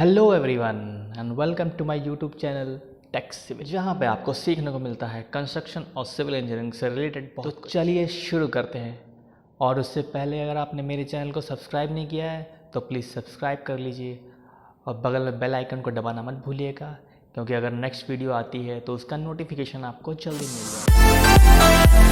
Hello everyone and welcome to my YouTube channel Tech Civil, जहाँ पे आपको सीखने को मिलता है कंस्ट्रक्शन और सिविल इंजीनियरिंग से रिलेटेड। तो चलिए शुरू करते हैं। और उससे पहले अगर आपने मेरे चैनल को सब्सक्राइब नहीं किया है तो प्लीज़ सब्सक्राइब कर लीजिए और बगल में बेल आइकन को दबाना मत भूलिएगा, क्योंकि अगर नेक्स्ट वीडियो आती है तो उसका नोटिफिकेशन आपको जल्दी मिल जाएगा।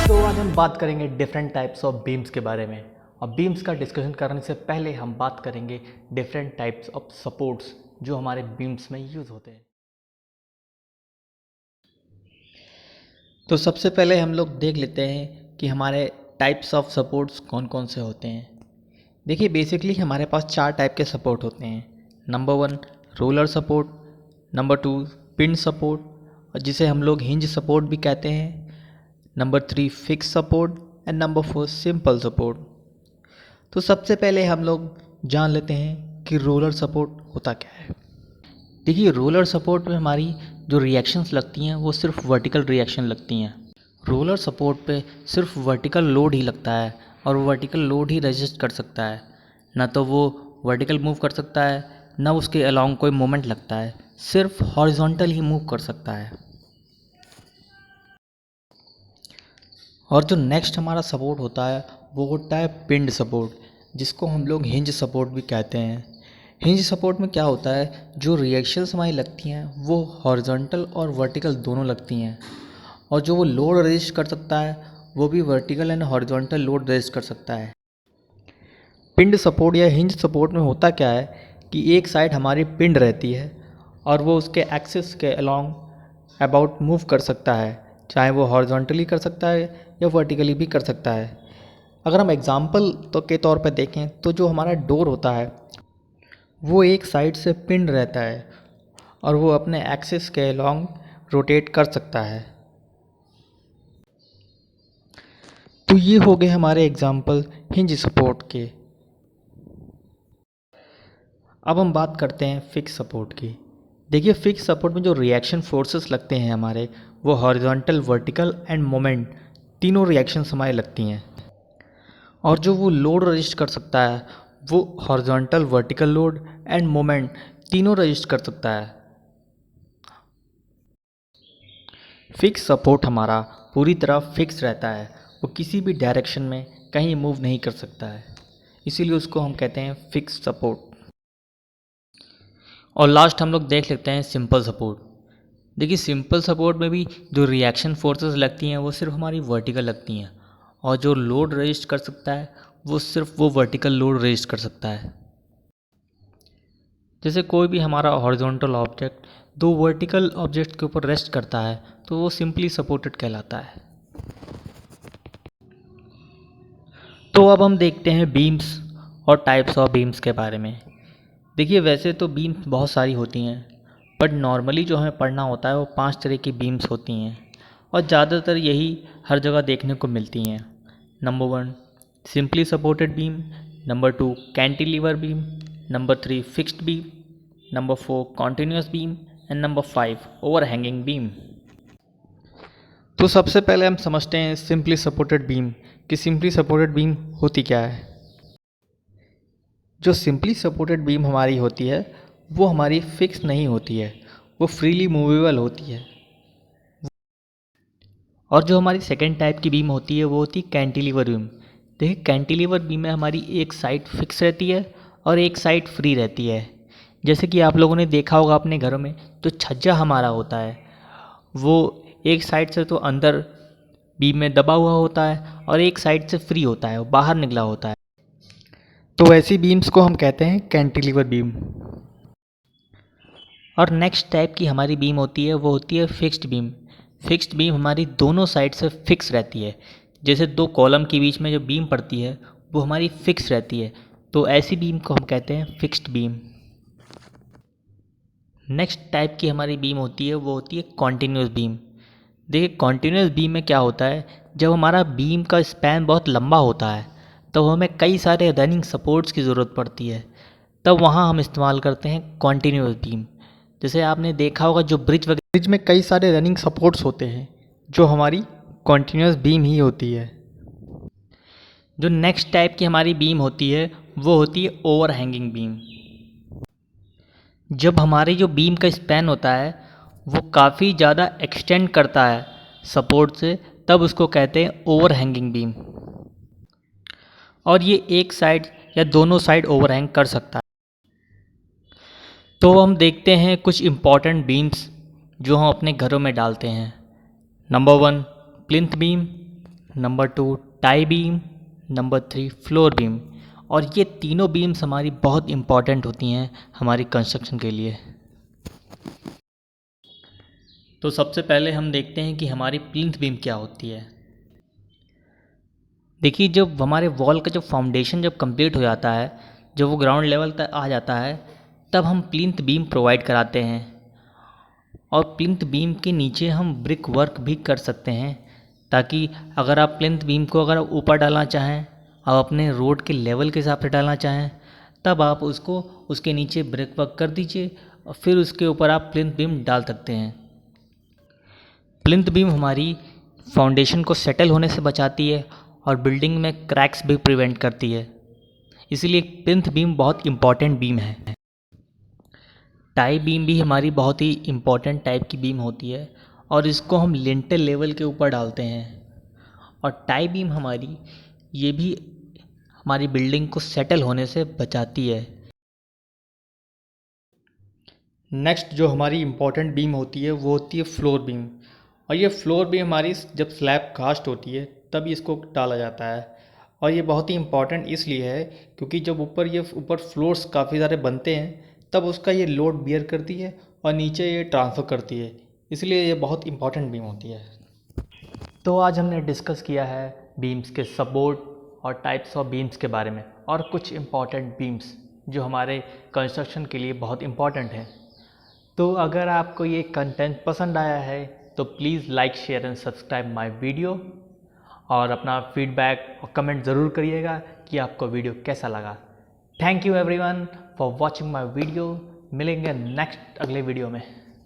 तो आज हम बात करेंगे डिफरेंट टाइप्स ऑफ बीम्स के बारे में। और बीम्स का डिस्कशन करने से पहले हम बात करेंगे डिफरेंट टाइप्स ऑफ सपोर्ट्स जो हमारे बीम्स में यूज़ होते हैं। तो सबसे पहले हम लोग देख लेते हैं कि हमारे टाइप्स ऑफ सपोर्ट्स कौन कौन से होते हैं। देखिए, बेसिकली हमारे पास 4 टाइप के सपोर्ट होते हैं। Number 1 roller support, number 2 pin support, और जिसे हम लोग हिंज सपोर्ट भी कहते हैं, number 3 fix support and number 4 simple support. तो सबसे पहले हम लोग जान लेते हैं कि रोलर सपोर्ट होता क्या है। देखिए, रोलर सपोर्ट में हमारी जो रिएक्शंस लगती हैं वो सिर्फ वर्टिकल रिएक्शन लगती हैं। रोलर सपोर्ट पे सिर्फ वर्टिकल लोड ही लगता है और वर्टिकल लोड ही रेजिस्ट कर सकता है। ना तो वो वर्टिकल मूव कर सकता है, ना उसके अलोंग कोई मोमेंट लगता है, सिर्फ हॉरिजॉन्टल ही मूव कर सकता है। और जो नेक्स्ट हमारा सपोर्ट होता है वो होता है पिंड सपोर्ट, जिसको हम लोग हिंज सपोर्ट भी कहते हैं। हिंज सपोर्ट में क्या होता है, जो रिएक्शंस हमारी लगती हैं वो हॉरिजॉन्टल और वर्टिकल दोनों लगती हैं, और जो वो लोड रेजिस्ट कर सकता है वो भी vertical and horizontal load resist कर सकता है। पिंड सपोर्ट या हिंज सपोर्ट में होता क्या है कि एक साइड हमारी पिंड रहती है और वो उसके एक्सिस के अलोंग अबाउट मूव कर सकता है, चाहे वो हॉरिजॉन्टली कर सकता है या वर्टिकली भी कर सकता है। अगर हम एग्जांपल के तौर पर देखें तो जो हमारा डोर होता है वो एक साइड से पिंड रहता है और वो अपने एक्सिस के अलोंग रोटेट कर सकता है। तो ये हो गए हमारे एग्जांपल हिंज सपोर्ट के। अब हम बात करते हैं फिक्स सपोर्ट की। देखिए, फिक्स सपोर्ट में जो रिएक्शन फोर्सेस लगते हैं हमारे, वो हॉरिजॉन्टल, वर्टिकल एंड मोमेंट तीनों रिएक्शंस हमारे लगती हैं। और जो वो लोड रजिस्ट कर सकता है वो horizontal, vertical load end moment तीनों रजिस्ट कर सकता है। फिक्स सपोर्ट हमारा पूरी तरह फिक्स रहता है, वो किसी भी डायरेक्शन में कहीं मूव नहीं कर सकता है, इसीलिए उसको हम कहते हैं फिक्स सपोर्ट। और लास्ट हम लोग देख लेते हैं सिंपल सपोर्ट। देखिए, सिंपल सपोर्ट में भी जो रिएक्शन फोर्सेस लगती हैं वो सिर्फ हमारी वर्टिकल लगती हैं, और जो लोड रजिस्ट कर सकता है वो सिर्फ वो वर्टिकल लोड रजिस्ट कर सकता है। जैसे कोई भी हमारा हॉरिजॉन्टल ऑब्जेक्ट दो वर्टिकल ऑब्जेक्ट के ऊपर रेस्ट करता है तो वो सिंपली सपोर्टेड कहलाता है। तो अब हम देखते हैं बीम्स और टाइप्स ऑफ बीम्स के बारे में। देखिए, वैसे तो बीम्स बहुत सारी होती हैं, बट नॉर्मली जो हमें पढ़ना होता है वो 5 तरह की बीम्स होती हैं, और ज़्यादातर यही हर जगह देखने को मिलती हैं। Number 1 simply supported beam, number 2 cantilever beam, number 3 fixed beam, number 4 continuous beam and number 5 overhanging beam. तो सबसे पहले हम समझते हैं सिंपली सपोर्टेड बीम कि सिंपली सपोर्टेड बीम होती क्या है। जो सिंपली सपोर्टेड बीम हमारी होती है वो हमारी फिक्स नहीं होती है, वो फ्रीली मूवेबल होती है। और जो हमारी सेकेंड टाइप की बीम होती है वो होती है कैंटिलीवर बीम। देखिए, कैंटिलीवर बीम में हमारी एक साइड फिक्स रहती है और एक साइड फ्री रहती है। जैसे कि आप लोगों ने देखा होगा अपने घरों में, जो छज्जा हमारा होता है वो एक साइड से तो अंदर बीम में दबा हुआ होता है और एक साइड से फ्री होता है, वो बाहर निकला होता है। तो ऐसी बीम्स को हम कहते हैं कैंटिलीवर बीम। और नेक्स्ट टाइप की हमारी बीम होती है वो होती है फिक्स्ड बीम। फिक्स्ड बीम हमारी दोनों साइड से फिक्स रहती है। जैसे 2 कॉलम के बीच में जो बीम पड़ती है वो हमारी फिक्स रहती है, तो ऐसी बीम को हम कहते हैं फिक्स्ड बीम। नेक्स्ट टाइप की हमारी बीम होती है वो होती है कॉन्टिन्यूस बीम। देखिए, कॉन्टिन्यूस बीम में क्या होता है, जब हमारा बीम का स्पैन बहुत लंबा होता है तो हमें कई सारे रनिंग सपोर्ट्स की ज़रूरत पड़ती है, तब वहाँ हम इस्तेमाल करते हैं कॉन्टिन्यूस बीम। जैसे आपने देखा होगा जो ब्रिज में कई सारे रनिंग सपोर्ट्स होते हैं, जो हमारी कॉन्टिन्यूस बीम ही होती है। जो नेक्स्ट टाइप की हमारी बीम होती है वो होती है ओवर हैंगिंग बीम। जब हमारी जो बीम का स्पैन होता है वो काफ़ी ज़्यादा एक्सटेंड करता है सपोर्ट से, तब उसको कहते हैं ओवर हैंगिंग बीम। और ये एक साइड या दोनों साइड ओवरहैंग कर सकता है। तो हम देखते हैं कुछ इम्पॉर्टेंट बीम्स जो हम अपने घरों में डालते हैं। Number 1 plinth beam, number 2 tie beam, number 3 floor beam. और ये तीनों बीम्स हमारी बहुत इम्पॉर्टेंट होती हैं हमारी कंस्ट्रक्शन के लिए। तो सबसे पहले हम देखते हैं कि हमारी प्लिंथ बीम क्या होती है। देखिए, जब हमारे वॉल का जो फाउंडेशन जब कंप्लीट हो जाता है, जब वो ग्राउंड लेवल तक आ जाता है, तब हम प्लिंथ बीम प्रोवाइड कराते हैं। और प्लिंथ बीम के नीचे हम ब्रिक वर्क भी कर सकते हैं, ताकि अगर आप प्लिंथ बीम को अगर ऊपर डालना चाहें, आप अपने रोड के लेवल के हिसाब से डालना चाहें, तब आप उसको उसके नीचे ब्रिक वर्क कर दीजिए और फिर उसके ऊपर आप प्लिंथ बीम डाल सकते हैं। प्लिंथ बीम हमारी फाउंडेशन को सेटल होने से बचाती है और बिल्डिंग में क्रैक्स भी प्रिवेंट करती है, इसीलिए प्लिंथ बीम बहुत इम्पॉर्टेंट बीम है। टाई बीम भी हमारी बहुत ही इम्पॉर्टेंट टाइप की बीम होती है और इसको हम लिंटेल लेवल के ऊपर डालते हैं। और टाई बीम हमारी ये भी हमारी बिल्डिंग को सेटल होने से बचाती है। नेक्स्ट जो हमारी इम्पॉर्टेंट बीम होती है वो होती है फ्लोर बीम। और ये फ्लोर बीम हमारी जब स्लैब कास्ट होती है तब इसको डाला जाता है। और ये बहुत ही इम्पॉर्टेंट इसलिए है क्योंकि जब ऊपर फ्लोर्स काफ़ी सारे बनते हैं तब उसका ये लोड बियर करती है और नीचे ये ट्रांसफ़र करती है, इसलिए ये बहुत इम्पॉर्टेंट बीम होती है। तो आज हमने डिस्कस किया है बीम्स के सपोर्ट और टाइप्स ऑफ बीम्स के बारे में और कुछ इम्पॉर्टेंट बीम्स जो हमारे कंस्ट्रक्शन के लिए बहुत इम्पॉर्टेंट हैं। तो अगर आपको ये कंटेंट पसंद आया है तो please like share and subscribe my video और अपना फीडबैक और कमेंट ज़रूर करिएगा कि आपको वीडियो कैसा लगा। Thank you everyone for watching my video. मिलेंगे नेक्स्ट अगले वीडियो में।